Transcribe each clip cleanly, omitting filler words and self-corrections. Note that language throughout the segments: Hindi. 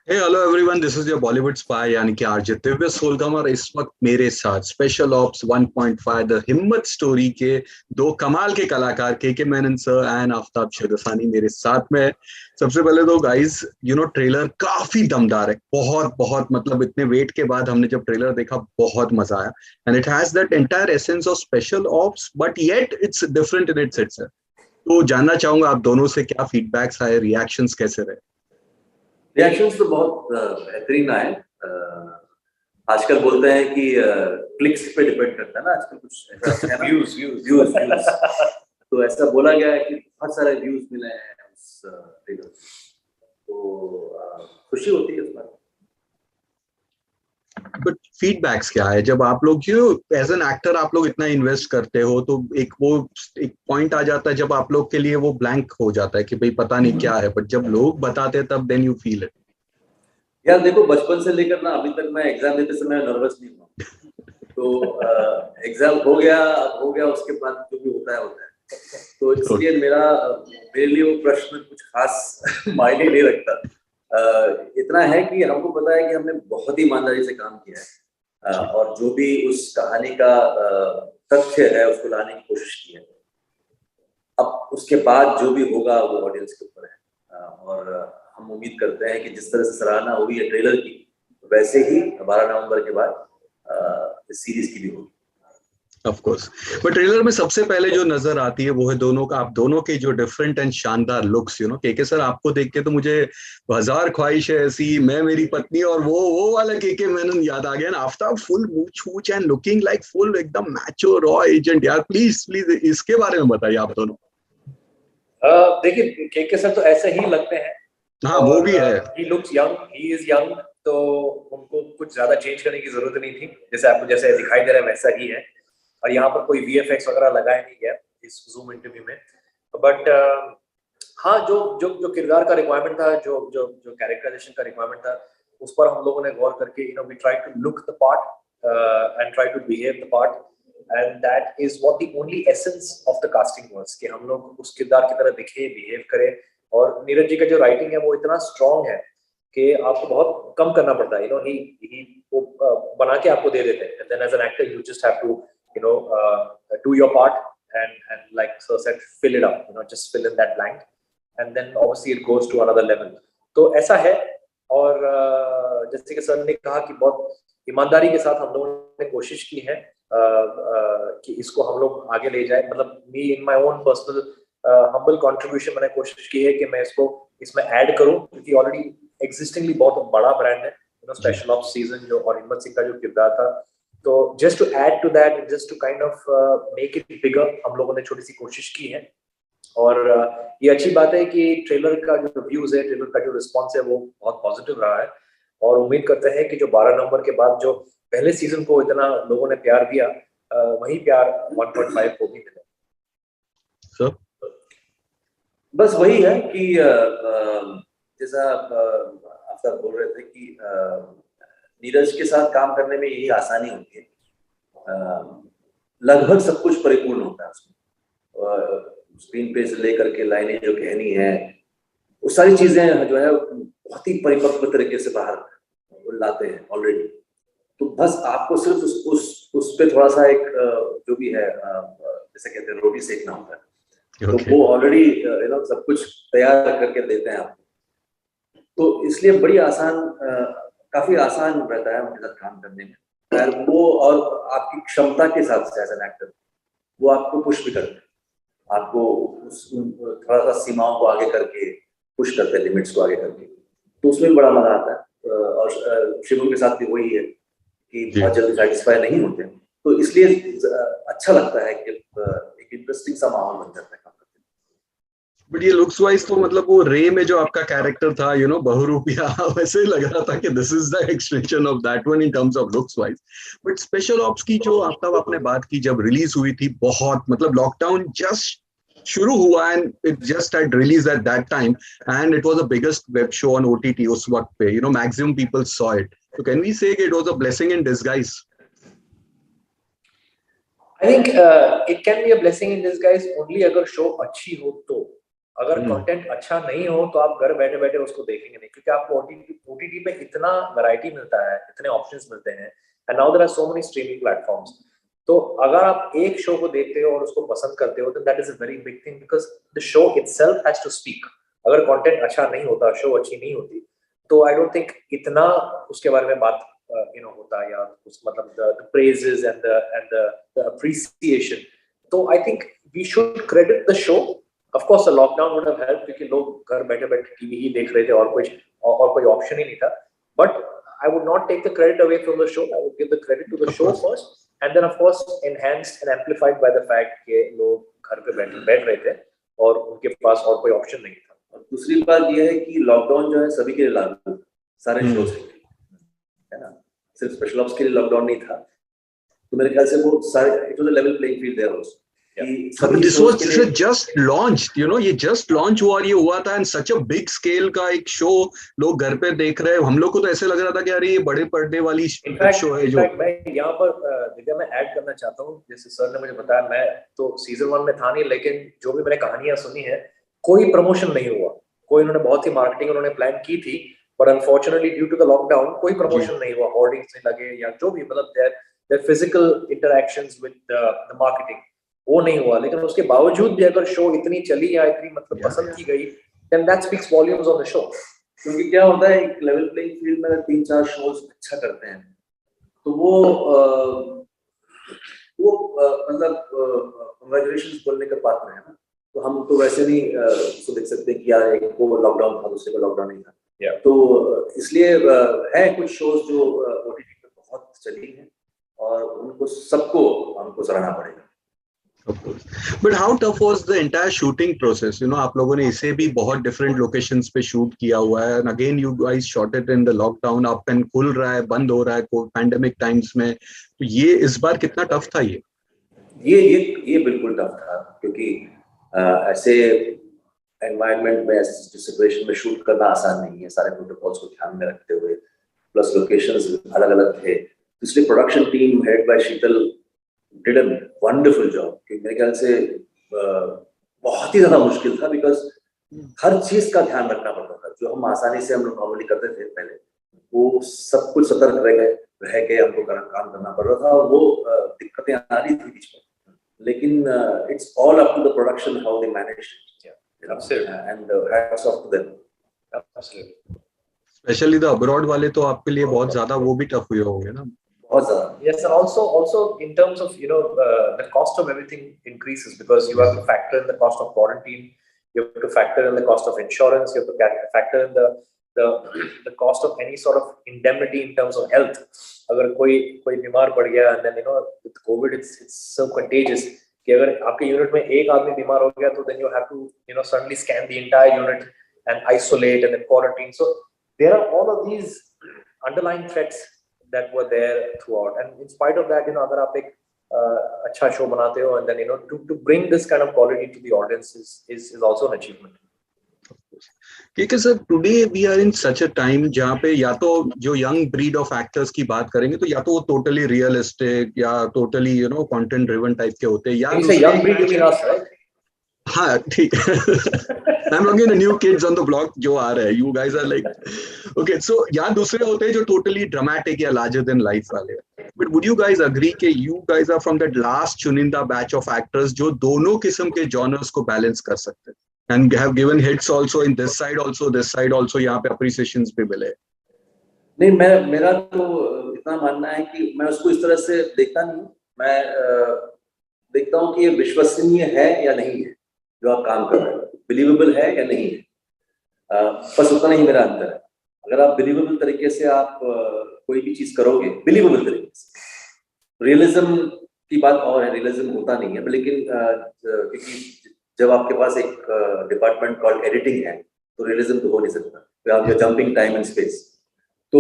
Hey hello everyone, this is your Bollywood spy यानी कि आरजे दिव्य सोलगम। और इस वक्त मेरे साथ special ops 1.5 the Himmat story के दो कमाल के कलाकार के मेनन सर एंड आफ्ताब शिरसानी मेरे साथ में है। सबसे पहले तो गाइस, ट्रेलर काफी दमदार है। बहुत बहुत मतलब इतने वेट के बाद हमने जब ट्रेलर देखा बहुत मजा आया। And it has that entire essence of special ops but yet it's different in its it's. तो जानना चाहूंगा आप दोनों से क्या फीडबैक्स आए, रिएक्शंस कैसे रहे। रिएक्शंस तो बहुत बेहतरीन आए। आजकल बोलते हैं कि क्लिक्स पे डिपेंड करता है ना, आजकल कुछ ऐसा है ना। व्यूज व्यूज व्यूज व्यूज तो ऐसा बोला गया है कि बहुत सारे व्यूज मिले हैं उस ट्रेलर से। तो खुशी होती है इस बात। बट फीडबैक्स क्या है जब आप लोग क्यों एज एन एक्टर आप लोग इतना इन्वेस्ट करते हो, तो एक पॉइंट आ जाता है जब आप लोग के लिए वो ब्लैंक हो जाता है कि भाई पता नहीं क्या है, बट जब लोग बताते हैं तब देन यू फील इट। यार देखो, बचपन से लेकर ना अभी तक मैं एग्जाम देते समय नर्वस नहीं हुआ। तो एग्जाम हो गया, अब हो गया, उसके बाद जो भी होता है होता है। तो इसलिए मेरे लिए वो प्रश्न कुछ खास मायने नहीं रखता। इतना है कि हमको पता है कि हमने बहुत ही ईमानदारी से काम किया है, और जो भी उस कहानी का तथ्य है उसको लाने की कोशिश की है। अब उसके बाद जो भी होगा वो ऑडियंस के ऊपर है। और हम उम्मीद करते हैं कि जिस तरह से सराहना हुई है ट्रेलर की, वैसे ही 12 नवंबर के बाद इस सीरीज की भी होगी। Of course. बट ट्रेलर में सबसे पहले जो नजर आती है वो है दोनों का, आप दोनों के जो डिफरेंट एंड शानदार लुक्स। के सर आपको देख के तो मुझे हजार ख्वाहिश है ऐसी, मैं मेरी पत्नी और वो वाला के मेनन याद आ गया ना। आफ्ताब फुल मूछ वूछ एंड लुकिंग लाइक फुल एकदम मैचो रॉ एजेंट। यार प्लीज प्लीज इसके बारे में बताइए आप दोनों। देखिए के सर तो ऐसे ही लगते हैं। हाँ वो और भी है। He looks young, he is young, तो उनको कुछ ज्यादा चेंज करने की जरूरत नहीं थी। जैसे आपको जैसे दिखाई दे रहा है वैसा ही है। और यहाँ पर कोई वीएफएक्स वगैरह लगाया नहीं गया इस जूम इंटरव्यू में। बट हाँ, जो जो जो किरदार का रिक्वायरमेंट था, जो जो जो कैरेक्टराइजेशन का रिक्वायरमेंट था, उस पर हम लोगों ने गौर करके we try to look the part and try to behave the part. And that is what the only essence of the casting was, कि हम लोग उस किरदार की तरह दिखे, बिहेव करें। और नीरज जी का जो राइटिंग है वो इतना स्ट्रॉन्ग है कि आपको बहुत कम करना पड़ता है। ही वो बना के आपको दे देते हैं। And then as an actor you just have to do your part and like so said, fill it up, just fill in that blank, and then obviously it goes to another level. तो ऐसा है। और जैसे कि सर ने कहा कि बहुत ईमानदारी के साथ हम लोगों ने कोशिश की है कि इसको हम लोग आगे ले जाए। मतलब me in my own personal humble contribution मैंने कोशिश की है कि मैं इसको इसमें ऐड करूं, क्योंकि ऑलरेडी एग्जिस्टिंगली बहुत बड़ा ब्रांड है स्पेशल ऑप्स सीजन जो, और हिम्मत सिंह का जो किरदार था। तो just to add to that, just to kind of make it bigger, हम लोगों ने छोटी सी कोशिश की है। और ये अच्छी बात है कि ट्रेलर का जो व्यूज है, ट्रेलर का जो रिस्पॉन्स है वो बहुत पॉजिटिव रहा है। और उम्मीद करते हैं कि जो 12 नवंबर के बाद जो पहले सीजन को इतना लोगों ने प्यार दिया, वही प्यार 1.5 को भी मिले। सर बस वही है कि जैसा आप सब बोल रहे थे कि नीरज के साथ काम करने में यही आसानी होती है। लगभग सब कुछ परिपूर्ण होता है उसमें। स्क्रीन पे से लेकर के लाइनें जो कहनी है, वो सारी चीजें जो है बहुत ही परिपक्व तरीके से बाहर लाते हैं ऑलरेडी। तो बस आपको सिर्फ उस पे थोड़ा सा एक जो भी है, जैसे कहते हैं, रोटी सेकना होता है। तो वो ऑलरेडी सब कुछ तैयार करके देते हैं आपको। तो इसलिए बड़ी आसान, काफी आसान रहता है उनके साथ काम करने में। वो और आपकी क्षमता के साथ एज एन एक्टर वो आपको पुश भी करते हैं, आपको थोड़ा सा सीमाओं को आगे करके पुश करते हैं, लिमिट्स को आगे करके। तो उसमें भी बड़ा मजा आता है। और शिवम के साथ भी वही है कि बहुत जल्दी सेटिस्फाई नहीं होते, तो इसलिए अच्छा लगता है कि एक इंटरेस्टिंग सा माहौल बन जाता है काम करते हैं। बट ये लुक्स वाइज तो मतलब वो रे में जो आपका कैरेक्टर था बहुरूपिया, वैसे ही लग रहा था कि this is the extension of that one in terms of looks wise. But special ops की जो आपने बात की, जब रिलीज हुई थी, बहुत मतलब लॉकडाउन जस्ट शुरू हुआ and it just had release at that time and it was the biggest web show on OTT उस वक्त पे। Maximum people saw it. So can we say it was a blessing in disguise? I think it can be a blessing in disguise only अगर शो अच्छी हो तो। अगर कंटेंट अच्छा नहीं हो तो आप घर बैठे बैठे उसको देखेंगे नहीं, क्योंकि आपको ओटीटी पे इतना वैरायटी मिलता है, इतने ऑप्शंस मिलते हैं, and now there are so many streaming platforms. तो अगर आप एक शो को देखते हो और उसको पसंद करते हो, तो that is a very big thing, because the show itself has to speak. अगर कंटेंट अच्छा नहीं होता, शो अच्छी नहीं होती, तो आई डोंट थिंक इतना उसके बारे में बात होता, या उस मतलब the praises and the appreciation. तो I think we should credit the show. Of course the lockdown would have help, क्योंकि लोग घर बैठे बैठे टीवी ही देख रहे थे और कोई ऑप्शन ही नहीं था। But I would not take the credit away from the show. I would give the credit to the show first, and then of course enhanced and amplified by the fact कि लोग घर पे बैठ रहे थे और उनके पास और कोई ऑप्शन नहीं था। और दूसरी बात यह है कि लॉकडाउन जो है सभी के लिए लागू है, सारे शोज के लिए, है ना, सिर्फ स्पेशल ऑप्स के लिए लॉकडाउन नहीं था। तो मेरे ख्याल से वो सारे, it was a level playing field there also. This was just launched, ये just launch हुआ, ये हुआ था, and such a big scale का एक शो लोग घर पे देख रहे हैं। हम लोग को तो ऐसे लग रहा था कि अरे ये बड़े पर्दे वाली शो है। जो मैं यहाँ पर दिव्या मैं ऐड करना चाहता हूँ, जैसे सर ने मुझे बताया, मैं तो सीजन 1 में था नहीं, लेकिन जो भी मैंने कहानियां सुनी है, कोई प्रमोशन नहीं हुआ, कोई, उन्होंने बहुत ही मार्केटिंग उन्होंने प्लान की थी, but unfortunately due to the lockdown कोई प्रमोशन नहीं हुआ, होर्डिंग्स नहीं लगे या जो भी, मतलब there physical interactions with the marketing, वो नहीं हुआ। लेकिन उसके बावजूद भी अगर शो इतनी चली या इतनी मतलब पसंद की गई, then that speaks volumes on the show। क्योंकि क्या होता है, एक लेवल प्लेइंग फील्ड में अगर 3-4 शोज अच्छा करते हैं तो वो मतलब कांग्रेचुलेशंस बोलने का पात्र है ना। तो हम तो वैसे नहीं उसको देख सकते कि यार एक को लॉकडाउन था, दूसरे को लॉकडाउन नहीं था। तो इसलिए है कुछ शोज जो ओटीटी पे बहुत चली हैं और उनको सबको हमको सराहना पड़ेगा। Of course. But how tough was the entire shooting process? आप लोगों ने इसे भी बहुत different locations पे shoot किया हुआ है, and again you guys shot it in the lockdown, up and खुल रहा है, बंद हो रहा है pandemic times में, तो ये इस बार कितना tough था ये बिल्कुल टफ था, क्योंकि ऐसे एनवायरनमेंट में, ऐसे सिचुएशन में शूट करना आसान नहीं है, सारे प्रोटोकॉल्स को ध्यान में रखते हुए, प्लस लोकेशंस अलग-अलग थे। इसलिए production team head by Sheetal did a wonderful job, कि मेरे ख्याल से बहुत ही ज्यादा मुश्किल था, बिकॉज हर चीज का ध्यान रखना पड़ता था। जो हम आसानी से हम लोग नॉर्मली करते थे पहले, वो सब कुछ सतर्क रह के हमको काम करना पड़ रहा था, और वो दिक्कतें आ रही थी बीच में, लेकिन it's all up to the production, how they managed, and hats off to them. Especially the abroad वाले तो आपके लिए बहुत ज्यादा वो भी टफ हुए होंगे ना। Yes, and also in terms of the cost of everything increases, because you have to factor in the cost of quarantine, you have to factor in the cost of insurance, you have to factor in the cost of any sort of indemnity in terms of health. अगर कोई बीमार पड़ गया, and then with COVID it's so contagious कि अगर आपके यूनिट में एक आदमी बीमार हो गया, तो then you have to suddenly scan the entire unit and isolate and then quarantine. So there are all of these underlying threats that were there throughout, and in spite of that, अगर आप एक अच्छा शो बनाते हो, and then to bring this kind of quality to the audience is also an achievement. क्योंकि sir today we are in such a time जहाँ पे या तो जो यंग ब्रीड ऑफ एक्टर्स की बात करेंगे, तो या तो वो टोटली रियलिस्टिक या टोटली कंटेंट ड्रिवन टाइप के होते हैं, या young breed you mean us, right? हाँ ठीक है। I'm looking at new kids on the block जो आ रहे हैं, you guys are like okay, so या दूसरे होते हैं जो totally dramatic या larger than life वाले। But would you guys agree कि you guys are from that last चुनिंदा batch of actors जो दोनों किस्म के genres को balance कर सकते हैं, and have given hits also in this side also यहाँ पे appreciations भी मिले? नहीं, मेरा तो इतना मानना है कि मैं उसको इस तरह से देखता नहीं हूँ। मैं देखता हूँ कि ये विश्वसनीय है या नहीं है, जो आप काम कर रहे हो बिलीवेबल है या नहीं है, बस उतना ही मेरा अंतर है। अगर आप बिलीवेबल तरीके से आप कोई भी चीज करोगे, बिलीवेबल तरीके से, रियलिज्म की बात और है, रियलिज्म होता नहीं है, लेकिन क्योंकि जब आपके पास एक डिपार्टमेंट कॉल्ड एडिटिंग है, तो रियलिज्म तो हो नहीं सकता, तो आप जंपिंग टाइम एंड स्पेस। तो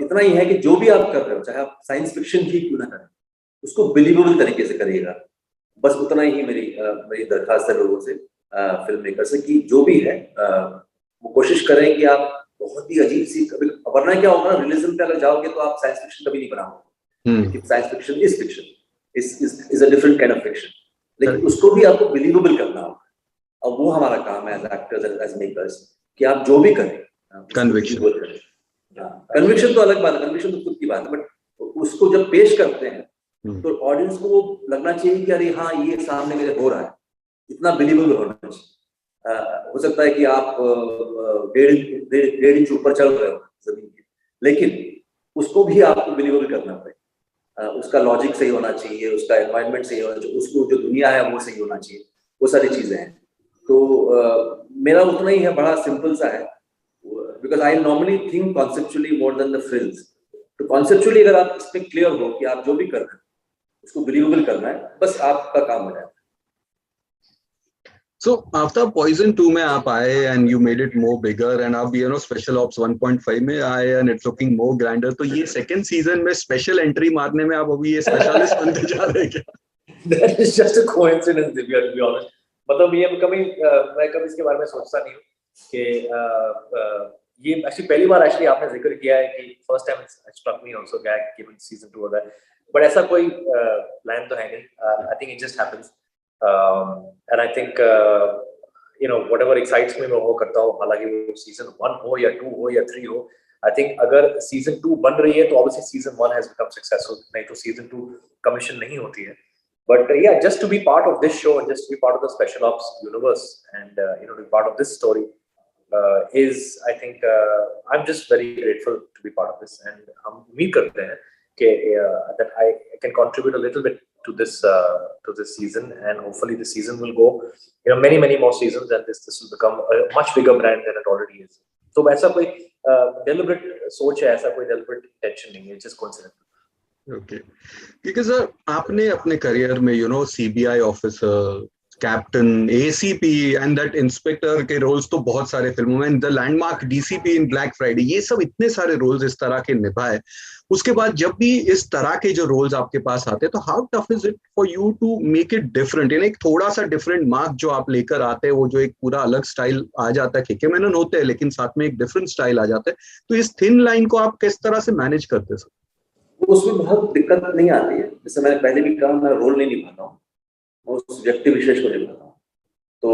इतना ही है कि जो भी आप कर रहे हो, चाहे आप साइंस फिक्शन ही क्यों ना करें, उसको बिलीवेबल तरीके से करिएगा। बस उतना ही मेरी दरखास्त है लोगों से, फिल्म मेकर से, कि जो भी है वो कोशिश करें कि आप बहुत ही अजीब सी, वरना क्या होगा, रियलिज्म पे अगर जाओगे तो आप साइंस फिक्शन कभी नहीं बनाओगे। Science fiction is fiction, is a different kind of fiction, लेकिन उसको भी आपको बिलीवेबल करना होगा। और वो हमारा काम है एज एक्टर्स, एज मेकर्स, कि आप जो भी करें कन्विक्शन। कन्विक्शन तो अलग बात है, कन्विक्शन तो खुद की बात है, बट उसको जब पेश करते हैं तो ऑडियंस को वो लगना चाहिए कि अरे हाँ ये सामने मेरे हो रहा है, इतना बिलीवेबल होना चाहिए। हो सकता है कि आप 1.5 इंच ऊपर चल रहे हो जमीन के, लेकिन उसको भी आपको बिलीवेबल करना पड़ेगा। उसका लॉजिक सही होना चाहिए, उसका एनवायरनमेंट सही होना चाहिए, उसको जो दुनिया है वो सही होना चाहिए, वो सारी चीजें हैं। तो मेरा उतना ही है, बड़ा सिंपल सा है, because I normally think conceptually more than the frills. तो कॉन्सेप्चुअली अगर आप इसमें क्लियर हो कि आप जो भी कर रहे हैं उसको बिलीवेबल करना है, बस आपका काम हो जाएगा। So after Poison 2 में आप आए and you made it more bigger and आप Special Ops 1.5 में आए and it's looking more grander, तो ये second season में special entry मारने में आप अभी ये specialist बनते जा रहे हैं क्या? That is just a coincidence, Divya, to be honest. मतलब ये मैं कभी इसके बारे में सोचता नहीं हूँ कि ये actually पहली बार actually आपने जिक्र किया है कि first time it struck me also क्या given season 2 होता है, but ऐसा कोई plan तो है नहीं. I think it just happens. And I think whatever excites me मैं वो करता हूँ, हालांकि वो season 1 हो या 2 हो या 3 हो. I think अगर season 2 बन रही है तो obviously season 1 has become successful, नहीं तो season 2 commission नहीं होती है. But yeah, just to be part of this show and just to be part of the Special Ops universe and to be part of this story is, I think, I'm just very grateful to be part of this, and हम उम्मीद करते हैं कि that I can contribute a little bit to this season, and hopefully the season will go many more seasons, and this will become a much bigger brand than it already is. So ऐसा कोई deliberate सोच है, ऐसा कोई deliberate intention नहीं है, just coincidence. Okay, क्योंकि सर आपने अपने करियर में CBI officer, captain, ACP and that inspector के रोल्स तो बहुत सारे फिल्मों में, the landmark DCP in black Friday, ये सब इतने सारे रोल्स इस तरह के निभाए। उसके बाद जब भी इस तरह के जो रोल्स आपके पास आते हैं तो how tough is it for you to make it different, यानी एक थोड़ा सा डिफरेंट मार्क जो आप लेकर आते हैं, वो जो एक पूरा अलग स्टाइल आ जाता है, केके मेनन होते हैं लेकिन साथ में एक डिफरेंट स्टाइल आ जाता है, तो इस थिन लाइन को आप किस तरह से मैनेज करते हैं? उसमें बहुत दिक्कत नहीं आती है, जैसे मैंने पहले भी कहा, मैं रोल नहीं निभाता हूँ, उस व्यक्ति विशेष को निभाता हूँ। तो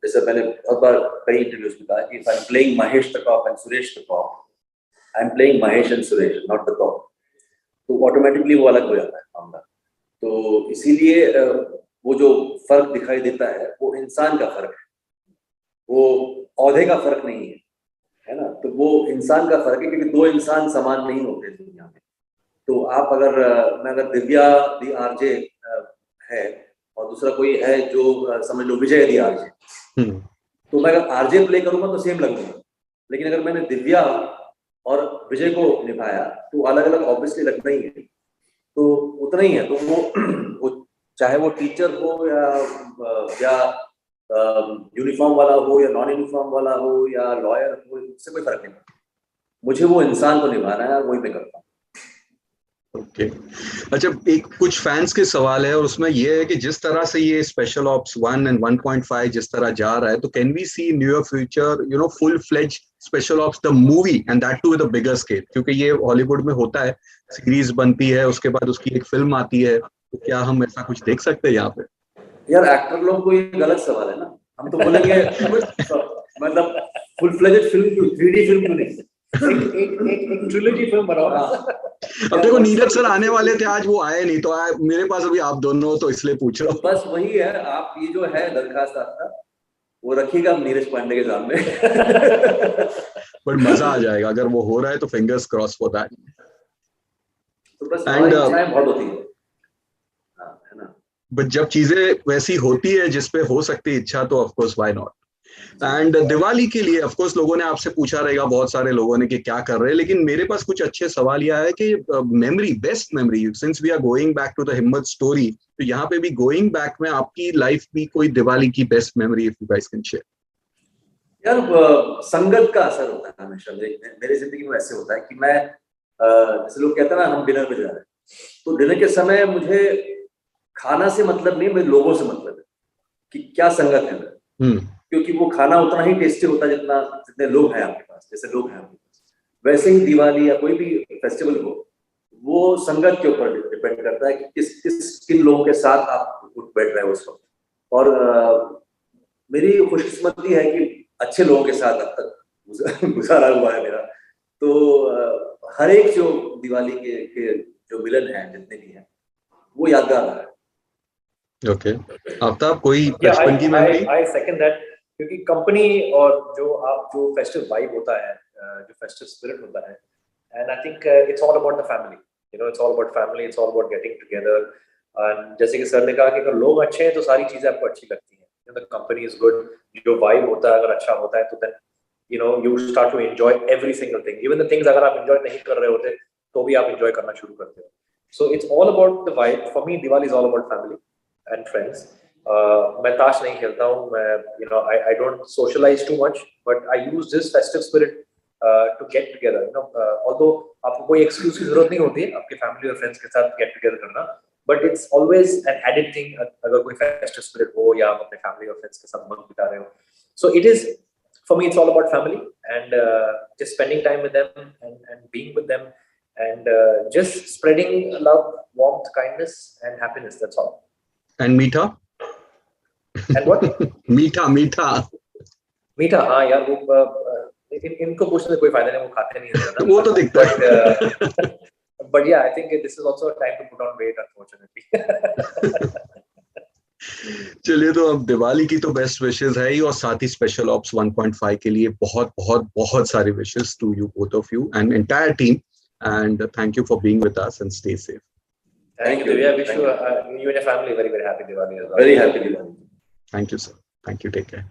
जैसे मैंने बहुत बार कई इंटरव्यूज में कहा कि if I am playing Mahesh the cop and Suresh the cop, I am playing Mahesh and Suresh, not the cop, तो ऑटोमेटिकली वो अलग हो जाता है मामला। तो इसीलिए वो जो फर्क दिखाई देता है वो इंसान का फर्क है, वो औहदे का फर्क नहीं है ना, तो वो इंसान का फर्क है, क्योंकि दो इंसान समान नहीं होते दुनिया में। तो आप अगर दिव्या दी आरजे है और दूसरा कोई है जो समझ लो विजय दी आरजे, तो मैं अगर आरजे प्ले करूंगा तो सेम लगूंगा, लेकिन अगर मैंने दिव्या और विजय को निभाया तो अलग अलग ऑब्वियसली लगना ही है, तो उतना ही है। तो वो चाहे वो टीचर हो या यूनिफॉर्म वाला हो या नॉन यूनिफॉर्म वाला हो या लॉयर हो, इससे कोई फर्क नहीं पड़ता, मुझे वो इंसान को निभाना है, वही मैं करता हूँ। ओके, अच्छा, एक कुछ फैंस के सवाल है और उसमें ये है कि जिस तरह से ये स्पेशल ऑप्स 1 एंड 1.5 जिस तरह जा रहा है, तो can we see in new future full fledge special ops the movie and that too with a bigger scale, क्योंकि ये हॉलीवुड में होता है, सीरीज बनती है उसके बाद उसकी एक फिल्म आती है, तो क्या हम ऐसा कुछ देख सकते हैं यहाँ पे? यार एक्टर लोग को ये गलत सवाल है ना, हम तो बोलेंगे मतलब फुल फ्लेजेड फिल्म क्यों, 3D फिल्म क्यों नहीं, एक ट्रिलॉजी फिल्म बनाओ ना। अब देखो नीरज सर आने वाले थे, आज वो आए नहीं, तो मेरे पास अभी आप दोनों, तो इसलिए पूछ रहा हूँ। बस वही है, आप ये जो है दरखास्त आपका वो रखिएगा नीरज पांडे के सामने। बट मजा आ जाएगा अगर वो हो रहा है, तो फिंगर्स क्रॉस फॉर दैट। तो बस हमारी इच्छाएं बहुत होती है ना, बट जब चीजें वैसी होती है जिसपे हो सकती है इच्छा, तो of course why not. And Diwali के लिए ऑफ कोर्स लोगों ने आपसे पूछा रहेगा, बहुत सारे लोगों ने, कि क्या कर रहे हैं, लेकिन मेरे पास कुछ अच्छे सवाल यह है कि memory, best memory, since we are going back to the Himmat story, तो यहाँ पे भी गोइंग बैक में आपकी लाइफ भी कोई दिवाली की best memory if you guys can share. यार संगत का असर होता है हमेशा, मेरे जिंदगी में ऐसे होता है कि मैं जैसे लोग कहते हैं ना हम डिनर पे जा रहे हैं, तो डिनर के समय मुझे खाना से मतलब नहीं, मुझे लोगों से मतलब है कि क्या संगत है, क्योंकि वो खाना उतना ही टेस्टी होता है जितने लोग हैं आपके पास, जैसे लोग हैं आपके पास। वैसे ही दिवाली या कोई भी फेस्टिवल हो, वो संगत के ऊपर डिपेंड करता है कि किन लोगों के साथ आप उठ बैठ रहे हो उस वक्त। और मेरी खुशकिस्मती है कि अच्छे लोगों के साथ अब तक गुजारा हुआ है मेरा। तो हर एक जो दिवाली के जो मिलन है जितने भी हैं वो यादगार रहा है। ओके, आफ्ताब कोई बचपन की मेमोरी? आई सेकंड दैट, क्योंकि कंपनी और जो फेस्टिव वाइब होता है, जो फेस्टिव स्पिरिट होता है, and I think it's all about the family, you know, it's all about family, it's all about getting together. And जैसे कि सर ने कहा कि अगर लोग अच्छे हैं तो सारी चीजें आपको अच्छी लगती हैं, द कंपनी इज गुड, जो वाइब होता है अगर अच्छा होता है तो then you know you start to enjoy every single thing, even the things अगर आप enjoy नहीं कर रहे होते तो भी आप enjoy करना शुरू करते हो. So it's all about the vibe. For me Diwali is all about family and friends. मैं ताश नहीं खेलता हूँ, मैं I don't socialize too much, but I use this festive spirit to get together, although आपको कोई excuse की जरूरत नहीं होती है आपके family और friends के साथ get together करना, but it's always an added thing अगर कोई festive spirit हो या आप अपने family और friends के साथ वक्त बिता रहे हो. So it is, for me, it's all about family and just spending time with them and being with them and just spreading love, warmth, kindness and happiness. That's all. And meetha? And what? मीठा हाँ यार, वो इनको पूछने से कोई फायदा नहीं, वो खाते नहीं है वो तो दिखता है। But yeah, I think this is also a time to put on weight, unfortunately. चलिए, तो अब दिवाली की तो बेस्ट विशेस है ही, और साथ ही स्पेशल ऑप्स 1.5 के लिए बहुत बहुत बहुत सारे wishes to you, both of you and entire team, and thank you for being with us and stay safe. Thank you. Yeah, wish you and your family very, very happy Diwali as well. Very happy Diwali. Thank you, sir. Thank you. Take care.